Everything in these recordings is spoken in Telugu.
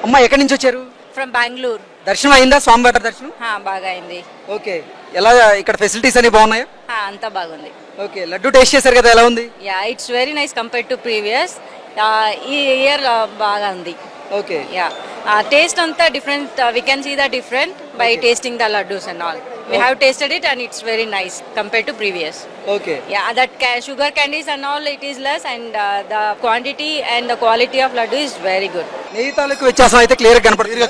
అమ్మ ఎక్కడి నుంచి వచ్చారు? ఫ్రమ్ బెంగళూరు. దర్శనం అయిందా? స్వామివారి దర్శనం బాగా అయింది. ఓకే. ఎలా ఇక్కడ ఫెసిలిటీస్ అన్ని బాగున్నాయా? అంతా బాగుంది. ఓకే. లడ్డు టేస్ట్ చేశారు కదా, ఎలా ఉంది? It's very nice compared to previous. ఈ ఇయర్ బాగా ఉంది. ఓకే. టేస్ట్ అంతా different. We can see the different by tasting the laddus and all. We have tasted it and it's very nice compared to previous. Okay. That sugar candies and all, it is less, and the quantity and the quality of laddu is very good. నెయ్యి తాలూకు వ్యత్యాసం అయితే క్లియర్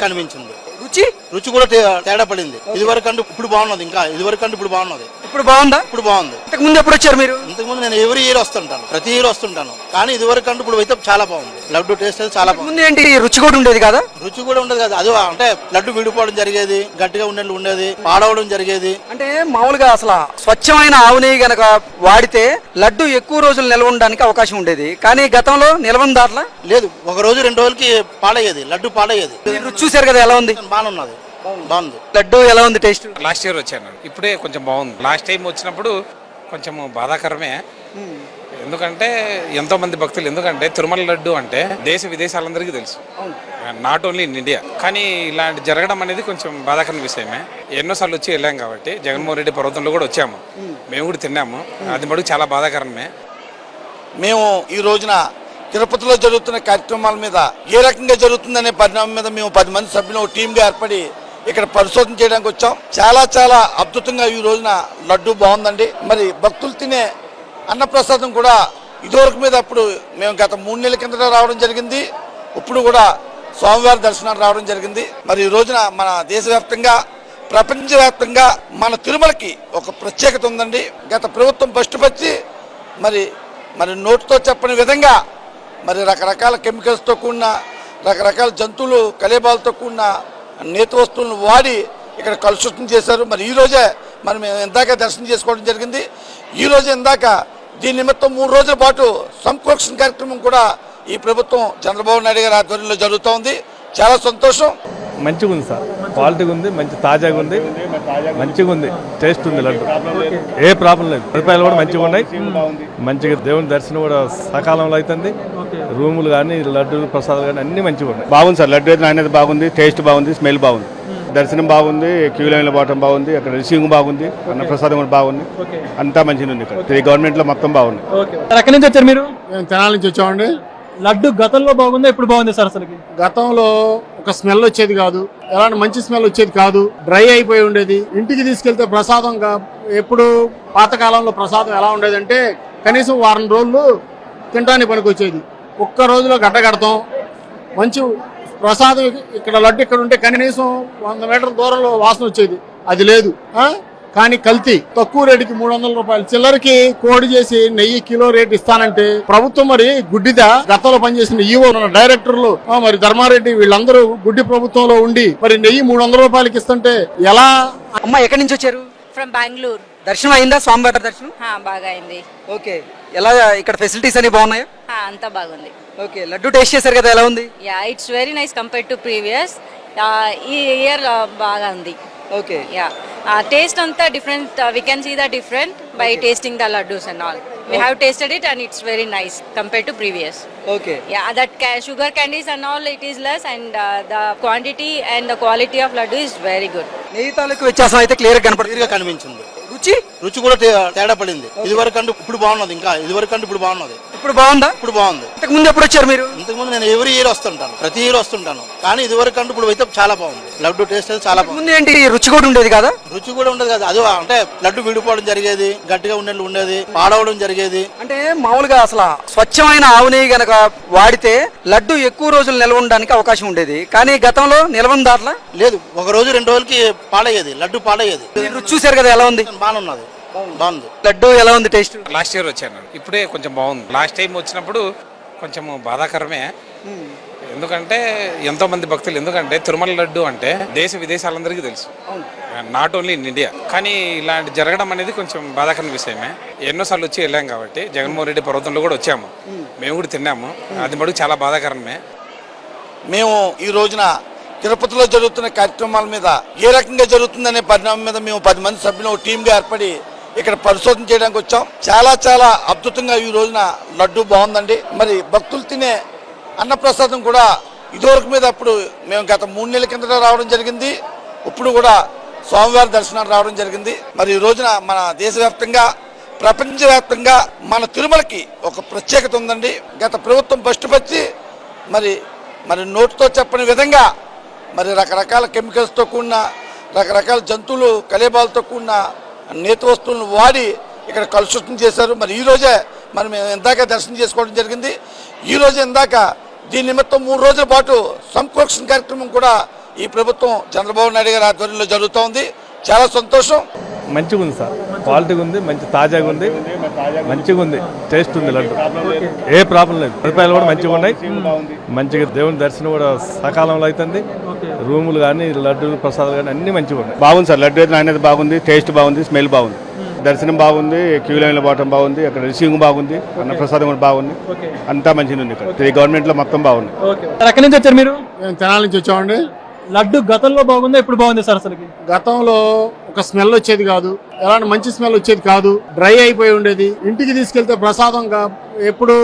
కనిపించింది. రుచి రుచి కూడా తేడా పడింది. ఇది వరకు అంటే ఇప్పుడు బాగున్నది, ఇంకా ఇది వరకు అంటే ఇప్పుడు బాగున్నది. ఇప్పుడు బాగుందా? ఇప్పుడు బాగుంది. ఇంతకు ముందు ఎప్పుడు వచ్చారు మీరు? ఇంతకు ముందు నేను ఎవ్రీ ఇయర్ వస్తుంటాను, ప్రతి ఇయర్ వస్తుంటాను. కానీ ఇది వరకు అంటే ఇప్పుడు అయితే చాలా బాగుంది. లడ్డు టేస్ట్ అయితే చాలా బాగుంది. ముందు ఏంటి రుచి కూడా ఉండేది కదా? రుచి కూడా ఉండదు కదా, అది అంటే లడ్డు విడిపోవడం జరిగేది, గట్టిగా ఉండేది, పాడవడం జరిగేది. అంటే మామూలుగా అసలు స్వచ్ఛమైన ఆవు నెయ్యి గనక వాడితే లడ్డు ఎక్కువ రోజులు నిల్వ ఉండడానికి అవకాశం ఉండేది. కానీ గతంలో నిల్వ దాంట్లో లేదు, ఒక రోజు 2 రోజులకి పాడయ్యేది, లడ్డు పాడయ్యేది. రుచి చూసారు కదా, ఎలా ఉంది? బాగున్నది, బాగుంది. లడ్డు ఎలా ఉంది టేస్ట్? లాస్ట్ ఇయర్ వచ్చాను, ఇప్పుడే కొంచెం బాగుంది. లాస్ట్ టైం వచ్చినప్పుడు కొంచెం బాధాకరమే. ఎందుకంటే ఎంతో మంది భక్తులు, ఎందుకంటే తిరుమల లడ్డు అంటే దేశ విదేశాలందరికీ తెలుసు, నాట్ ఓన్లీ ఇన్ ఇండియా. కానీ ఇలాంటి జరగడం అనేది కొంచెం బాధాకరమైన విషయమే. ఎన్నోసార్లు వచ్చి వెళ్ళాం కాబట్టి, జగన్మోహన్ రెడ్డి ప్రభుత్వంలో కూడా వచ్చాము, మేము కూడా తిన్నాము. అది మటుకు చాలా బాధాకరమే. మేము ఈ రోజున తిరుపతిలో జరుగుతున్న కార్యక్రమాల మీద ఏ రకంగా జరుగుతుందనే పరిణామం మీద మేము 10 మంది సభ్యులు ఒక టీంగా ఏర్పడి ఇక్కడ పరిశోధన చేయడానికి వచ్చాం. చాలా చాలా అద్భుతంగా ఈ రోజున లడ్డు బాగుందండి. మరి భక్తులు తినే అన్నప్రసాదం కూడా ఇదివరకు మీద అప్పుడు మేము గత 3 నెలల కిందట రావడం జరిగింది, ఇప్పుడు కూడా స్వామివారి దర్శనానికి రావడం జరిగింది. మరి ఈ రోజున మన దేశవ్యాప్తంగా, ప్రపంచవ్యాప్తంగా మన తిరుమలకి ఒక ప్రత్యేకత ఉందండి. గత ప్రభుత్వం బస్టుపరిచి మరి నోటితో చెప్పని విధంగా మరి రకరకాల కెమికల్స్తో కూడిన, రకరకాల జంతువులు కలేబాలతో కూడిన నేతి వస్తువులను వాడి ఇక్కడ కలుషితం చేశారు. మరి ఈరోజే మనం ఇందాక దర్శనం చేసుకోవడం జరిగింది. ఈరోజు ఇందాక దీని నిమిత్తం 3 రోజుల పాటు సంప్రోక్షణ కార్యక్రమం కూడా ఈ ప్రభుత్వం చంద్రబాబు నాయుడు గారి ఆధ్వర్యంలో జరుగుతూ ఉంది. చాలా సంతోషం. మంచిగా ఉంది సార్, క్వాలిటీగా ఉంది, మంచి తాజాగా ఉంది, మంచిగా ఉంది, టేస్ట్ ఉంది. లడ్డు ఏ ప్రాబ్లం లేదు. రూపాయలు కూడా మంచిగా ఉన్నాయి, మంచిగా దేవుని దర్శనం కూడా సకాలంలో అవుతుంది. రూములు కానీ, లడ్డూలు, ప్రసాదాలు కానీ అన్ని మంచిగా ఉన్నాయి. బాగుంది సార్, లడ్డు అయితే నాణ్యత బాగుంది, టేస్ట్ బాగుంది, స్మెల్ బాగుంది, దర్శనం బాగుంది, క్యూ లైన్లో పోవటం బాగుంది, అక్కడ రిసీవింగ్ బాగుంది, అన్న ప్రసాదం కూడా బాగుంది, అంతా మంచిగా ఉంది. ఇక్కడ గవర్నమెంట్లో మొత్తం బాగుంది. ఎక్కడి నుంచి వచ్చారు మీరు? మేము తెనాలి నుంచి వచ్చామండి. లడ్డు గతంలో బాగుందా, ఇప్పుడు బాగుంది సార్? అసలు గతంలో ఒక స్మెల్ వచ్చేది కాదు, ఎలాంటి మంచి స్మెల్ వచ్చేది కాదు, డ్రై అయిపోయి ఉండేది. ఇంటికి తీసుకెళ్తే ప్రసాదం ఎప్పుడు పాతకాలంలో ప్రసాదం ఎలా ఉండేదంటే కనీసం వారం రోజులు తినడానికి పనికి వచ్చేది. ఒక్క రోజులో గడ్డ కడతాం. మంచి ప్రసాదం ఇక్కడ లడ్డు ఇక్కడ ఉంటే కనీసం 100 మీటర్ల దూరంలో వాసన వచ్చేది, అది లేదు. కానీ కల్తీ తక్కువ రేటుకి 300 రూపాయలు చిల్లరకి కోడి చేసి నెయ్యి కిలో రేటు ఇస్తానంటే ప్రభుత్వం మరి గుడ్డిదా? గతంలో పనిచేసిన ఈవో డైరెక్టర్లు మరి ధర్మారెడ్డి వీళ్ళందరూ గుడ్డి ప్రభుత్వంలో ఉండి మరి నెయ్యి 300 రూపాయలకి ఇస్తుంటే ఎలా? అమ్మ ఎక్కడి నుంచి వచ్చారు? ఫ్రమ్ బెంగళూరు. దర్శనం అయిందా? స్వామివారి దర్శనం బాగా అయింది. ఓకే. ఎలా ఇక్కడ ఫెసిలిటీస్ అన్ని బాగున్నాయా? అంతా బాగుంది. ఓకే. లడ్డు టేస్ట్ చేశారు కదా, ఎలా ఉంది? It's very nice compared to previous. ఈ ఇయర్ బాగా ఉంది. ఓకే. టేస్ట్ అంతా different. We can see the different by tasting the laddus and all. We have tasted it and it's very nice compared to previous. Okay. That sugar candies and all, it is less, and the quantity and the quality of laddu is very good. నెయ్యి తాలూకు వ్యత్యాసం అయితే క్లియర్ కనిపించింది. రుచి రుచి కూడా తేడా పడింది. ఇది వరకు అంటే ఇప్పుడు బాగున్నది, ఇంకా ఇది వరకు అంటే ఇప్పుడు బాగున్నది. ఇప్పుడు బాగుందా? ఇప్పుడు బాగుంది. ఇంతకు ముందు ఎప్పుడు వచ్చారు మీరు? ఇంతకు ముందు నేను ఎవ్రీ ఇయర్ వస్తుంటాను, ప్రతి ఇయర్ వస్తుంటాను. కానీ ఇది వరకు అంటే ఇప్పుడు అయితే చాలా బాగుంది. లడ్డు టేస్ట్ అయితే చాలా బాగుంది. ముందు ఏంటి రుచి కూడా ఉండేది కదా? రుచి కూడా ఉండదు కదా, అది అంటే లడ్డు విడిపోవడం జరిగేది, గట్టిగా ఉండేది, పాడవడం జరిగేది. అంటే మామూలుగా అసలు స్వచ్ఛమైన ఆవు నెయ్యి గనక వాడితే లడ్డు ఎక్కువ రోజులు నిల్వ ఉండడానికి అవకాశం ఉండేది. కానీ గతంలో నిల్వ దాంట్లో లేదు, ఒక రోజు 2 రోజులకి పాడయ్యేది, లడ్డు పాడయ్యేది. రుచి చూసారు కదా, ఎలా ఉంది? బాగున్నది, బాగుంది. లడ్డు ఎలా ఉంది టేస్ట్? లాస్ట్ ఇయర్ వచ్చాను, ఇప్పుడే కొంచెం బాగుంది. లాస్ట్ టైం వచ్చినప్పుడు కొంచెం బాధాకరమే. ఎందుకంటే ఎంతో మంది భక్తులు, ఎందుకంటే తిరుమల లడ్డు అంటే దేశ విదేశాలందరికీ తెలుసు, నాట్ ఓన్లీ ఇన్ ఇండియా. కానీ ఇలాంటి జరగడం అనేది కొంచెం బాధాకరమైన విషయమే. ఎన్నోసార్లు వచ్చి వెళ్ళాం కాబట్టి, జగన్మోహన్ రెడ్డి ప్రభుత్వంలో కూడా వచ్చాము, మేము కూడా తిన్నాము. అది మటుకు చాలా బాధాకరమే. మేము ఈ రోజున తిరుపతిలో జరుగుతున్న కార్యక్రమాల మీద ఏ రకంగా జరుగుతుందనే పరిణామం మీద మేము 10 మంది సభ్యులు ఒక టీంగా ఏర్పడి ఇక్కడ పరిశోధన చేయడానికి వచ్చాం. చాలా చాలా అద్భుతంగా ఈ రోజున లడ్డు బాగుందండి. మరి భక్తులు తినే అన్నప్రసాదం కూడా ఇదివరకు మీద అప్పుడు మేము గత 3 నెలల కిందట రావడం జరిగింది. ఇప్పుడు కూడా స్వామివారి దర్శనానికి రావడం జరిగింది. మరి ఈ రోజున మన దేశవ్యాప్తంగా ప్రపంచవ్యాప్తంగా మన తిరుమలకి ఒక ప్రత్యేకత ఉందండి. గత ప్రభుత్వం బస్టుపచ్చి మరి మరి నోటితో చెప్పని విధంగా మరి రకరకాల కెమికల్స్తో కూడిన రకరకాల జంతువులు కలేబాలతో కూడిన నేతి వస్తువులను వాడి ఇక్కడ కలుషితం చేశారు. మరి ఈరోజే మరి మేము ఇందాక దర్శనం చేసుకోవడం జరిగింది. ఈరోజు ఇందాక దీని నిమిత్తం 3 రోజుల పాటు సంప్రోక్షణ కార్యక్రమం కూడా ఈ ప్రభుత్వం చంద్రబాబు నాయుడు గారి ఆధ్వర్యంలో జరుగుతోంది. చాలా సంతోషం. మంచిగా ఉంది సార్, క్వాలిటీగా ఉంది, మంచి తాజాగా ఉంది, మంచిగా ఉంది, టేస్ట్ ఉంది లడ్డు, ఏ ప్రాబ్లం లేదు. రూపాయలు కూడా మంచిగా ఉన్నాయి, మంచిగా దేవుని దర్శనం కూడా సకాలంలో అవుతుంది. రూములు కానీ లడ్డూలు ప్రసాదాలు కానీ అన్ని మంచిగా ఉన్నాయి. బాగుంది సార్, లడ్డు అయితే నాణ్యత బాగుంది, టేస్ట్ బాగుంది, స్మెల్ బాగుంది, దర్శనం బాగుంది, క్యూ లైన్లో పోవటం బాగుంది, అక్కడ రిసీవింగ్ బాగుంది, అన్నప్రసాదం కూడా బాగుంది, అంతా మంచిగా ఉంది. ఇక్కడ ఈ గవర్నమెంట్లో మొత్తం బాగుంది. సార్ ఎక్కడి నుంచి వచ్చారు మీరు? మేము తెనాలి నుంచి వచ్చామండి. లడ్డు గతంలో బాగుందా ఇప్పుడు బాగుంది సార్ అసలుకి? గతంలో ఒక స్మెల్ వచ్చేది కాదు, ఎలాంటి మంచి స్మెల్ వచ్చేది కాదు, డ్రై అయిపోయి ఉండేది. ఇంటికి తీసుకెళ్తే ప్రసాదంగా ఎప్పుడు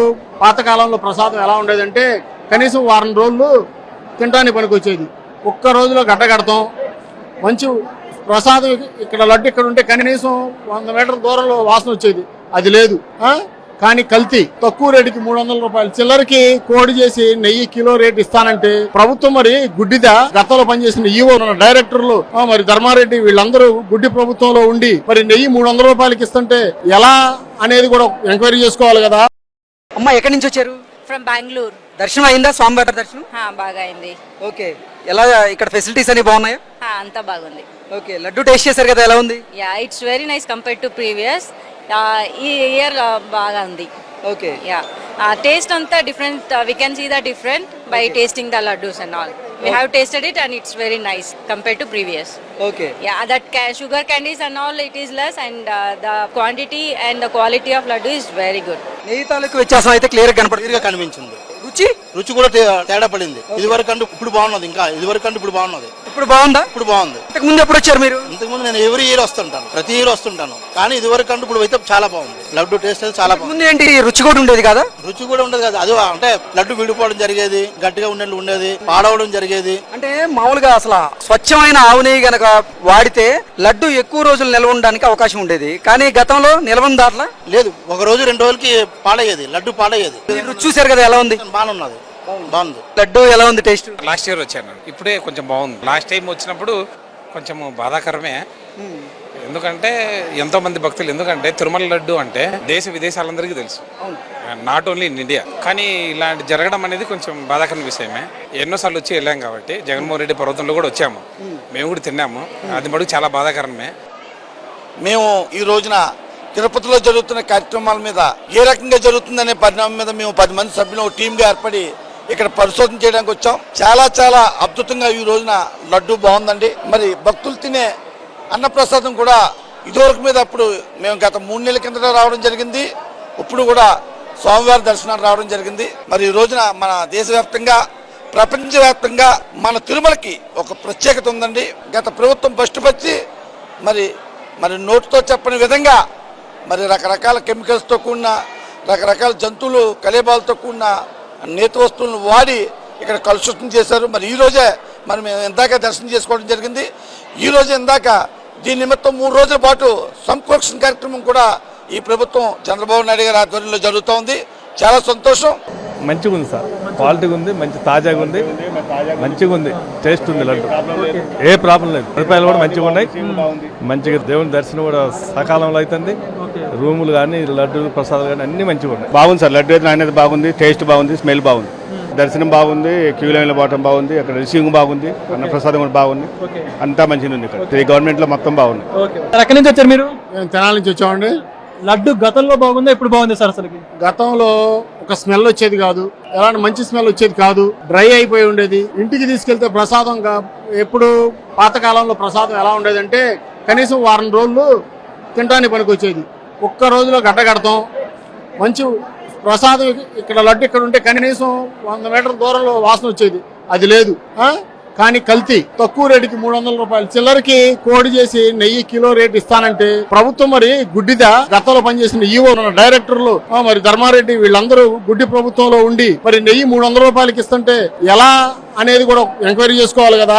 పాతకాలంలో ప్రసాదం ఎలా ఉండేదంటే కనీసం వారం రోజులు తినడానికి పనికి వచ్చేది. ఒక్క రోజులో గడ్డ కడతాం. మంచి ప్రసాదం ఇక్కడ లడ్డు ఇక్కడ ఉంటే కనీసం 100 మీటర్ల దూరంలో వాసన వచ్చేది, అది లేదు. కానీ కల్తీ తక్కువ రేటుకి 300 రూపాయలు చిల్లరకి కోడి చేసి నెయ్యి కిలో రేటు ఇస్తానంటే ప్రభుత్వం మరి గుడ్డిదా? గతంలో పనిచేసిన ఈవో డైరెక్టర్లు మరి ధర్మారెడ్డి వీళ్ళందరూ గుడ్డి ప్రభుత్వంలో ఉండి మరి నెయ్యి 300 రూపాయలకి ఇస్తుంటే ఎలా అనేది కూడా ఎంక్వైరీ చేసుకోవాలి కదా. అమ్మ ఎక్కడి నుంచి వచ్చారు? ఫ్రమ్ బెంగళూరు. దర్శనం అయిందా? స్వామివారి దర్శనం బాగా అయింది. ఓకే, ఎలా ఇక్కడ ఫెసిలిటీస్ అన్ని బాగున్నాయా? అంతా బాగుంది. ఓకే, లడ్డు టేస్ట్ చేశారు కదా, ఎలా ఉంది? Yeah, it's very nice compare to previous. ఈ ఇయర్ బాగా ఉంది. ఓకే, యా, టేస్ట్ అంతా different. We can see the different by tasting the laddus and all. We have tasted it and it's very nice compared to previous. Okay. Yeah, that sugar candies and all, it is less, and the quantity and the quality of laddu is very good. నెయ్యి తాలూకు వ్యత్యాసం అయితే క్లియర్ కనపడుతుంది. క్లియర్గా కనిపించింది. రుచి రుచి కూడా తేడా పడింది. ఇదివరకు అంటే ఇప్పుడు బాగున్నది, ఇంకా ఇదివరకు అంటే ఇప్పుడు బాగున్నది. ఇప్పుడు బాగుందా? ఇప్పుడు బాగుంది. ఇంతకు ముందు ఎప్పుడు వచ్చారు మీరు? ఇంతకుముందు నేను ఎవ్రీ ఇయర్ వస్తుంటాను, ప్రతి ఇయర్ వస్తుంటాను. కానీ ఇదివరకు అంటే ఇప్పుడు అయితే చాలా బాగుంది. లడ్డు టేస్ట్ అయితే చాలా బాగుంది. ముందు ఏంటి రుచి కూడా ఉండేది కదా? రుచి కూడా ఉండదు కదా, అది అంటే లడ్డు విడిపోవడం జరిగేది, గట్టిగా ఉండేది, పాడవడం జరిగేది. అంటే మామూలుగా అసలు స్వచ్ఛమైన ఆవు నెయ్యి గనక వాడితే లడ్డు ఎక్కువ రోజులు నిల్వ ఉండడానికి అవకాశం ఉండేది. కానీ గతంలో నిల్వ దాట్లా లేదు, 1 రోజు 2 రోజులకి పాడయ్యేది, లడ్డు పాడయ్యేది. రుచి చూసారు కదా, ఎలా ఉంది? బాగున్నది, బాగుంది. లడ్డు ఎలా ఉంది టేస్ట్? లాస్ట్ ఇయర్ వచ్చాను, ఇప్పుడే కొంచెం బాగుంది. లాస్ట్ టైం వచ్చినప్పుడు కొంచెం బాధాకరమే. ఎందుకంటే ఎంతో మంది భక్తులు, ఎందుకంటే తిరుమల లడ్డు అంటే దేశ విదేశాలందరికీ తెలుసు, నాట్ ఓన్లీ ఇన్ ఇండియా. కానీ ఇలాంటి జరగడం అనేది కొంచెం బాధాకరమైన విషయమే. ఎన్నోసార్లు వచ్చి వెళ్ళాం కాబట్టి, జగన్మోహన్ రెడ్డి పర్వతంలో కూడా వచ్చాము, మేము కూడా తిన్నాము. అది మటుకు చాలా బాధాకరమే. మేము ఈ రోజున తిరుపతిలో జరుగుతున్న కార్యక్రమాల మీద ఏ రకంగా జరుగుతుందనే పరిణామం మీద మేము 10 మంది సభ్యులు టీంగా ఏర్పడి ఇక్కడ పరిశోధన చేయడానికి వచ్చాం. చాలా చాలా అద్భుతంగా ఈ రోజున లడ్డు బాగుందండి. మరి భక్తులు తినే అన్నప్రసాదం కూడా ఇదివరకు మీద అప్పుడు మేము గత 3 నెలల కిందట రావడం జరిగింది. ఇప్పుడు కూడా స్వామివారి దర్శనానికి రావడం జరిగింది. మరి ఈ రోజున మన దేశవ్యాప్తంగా ప్రపంచవ్యాప్తంగా మన తిరుమలకి ఒక ప్రత్యేకత ఉందండి. గత ప్రభుత్వం బస్టుపచ్చి మరి మరి నోటితో చెప్పని విధంగా మరి రకరకాల కెమికల్స్తో కూడిన రకరకాల జంతువులు కలేబాలతో కూడిన నేతి వస్తువులను వాడి ఇక్కడ కలుషితం చేశారు. మరి ఈరోజే మరి మేము ఇందాక దర్శనం చేసుకోవడం జరిగింది. ఈరోజు ఇందాక దీని నిమిత్తం 3 రోజుల పాటు సంప్రోక్షణ కార్యక్రమం కూడా ఈ ప్రభుత్వం చంద్రబాబు నాయుడు గారి ఆధ్వర్యంలో జరుగుతోంది. చాలా సంతోషం. మంచిగా ఉంది సార్, క్వాలిటీగా ఉంది, మంచి తాజాగా ఉంది, మంచిగా ఉంది, టేస్ట్ ఉంది లడ్డు, ఏ ప్రాబ్లం లేదు. రూపాయలు కూడా మంచిగా ఉన్నాయి, మంచిగా దేవుని దర్శనం కూడా సకాలంలో అవుతుంది. రూములు కానీ లడ్డూలు ప్రసాదాలు కానీ అన్ని మంచిగా ఉన్నాయి. బాగుంది సార్, లడ్డు అయితే నాణ్యత బాగుంది, టేస్ట్ బాగుంది, స్మెల్ బాగుంది, దర్శనం బాగుంది, క్యూ లైన్లో పోవటం బాగుంది, అక్కడ రిసీవింగ్ బాగుంది, అన్నప్రసాదం కూడా బాగుంది, అంతా మంచిగా ఉంది. ఇక్కడ ఈ గవర్నమెంట్లో మొత్తం బాగుంది. సార్ ఎక్కడి నుంచి వచ్చారు మీరు? మేము తెనాలి నుంచి వచ్చామండి. లడ్డు గతంలో బాగుందా ఇప్పుడు బాగుంది సార్ అసలుకి? గతంలో ఒక స్మెల్ వచ్చేది కాదు, ఎలాంటి మంచి స్మెల్ వచ్చేది కాదు, డ్రై అయిపోయి ఉండేది. ఇంటికి తీసుకెళ్తే ప్రసాదంగా ఎప్పుడు పాతకాలంలో ప్రసాదం ఎలా ఉండేదంటే కనీసం వారం రోజులు తినడానికి పనికి వచ్చేది. ఒక్క రోజులో గడ్డ కడతాం. మంచి ప్రసాదం ఇక్కడ లడ్డు ఇక్కడ ఉంటే కనీసం 100 మీటర్ల దూరంలో వాసన వచ్చేది, అది లేదు. కానీ కల్తీ. తక్కువ రేటుకి 300 రూపాయలు చిల్లరకి కోడి చేసి నెయ్యి కిలో రేట్ ఇస్తానంటే ప్రభుత్వం మరి గుడ్డిదా? గతంలో పనిచేసిన ఈవో డైరెక్టర్లు మరి ధర్మారెడ్డి వీళ్ళందరూ గుడ్డి ప్రభుత్వంలో ఉండి మరి నెయ్యి 300 రూపాయలకి ఇస్తుంటే ఎలా అనేది కూడా ఎంక్వైరీ చేసుకోవాలి కదా.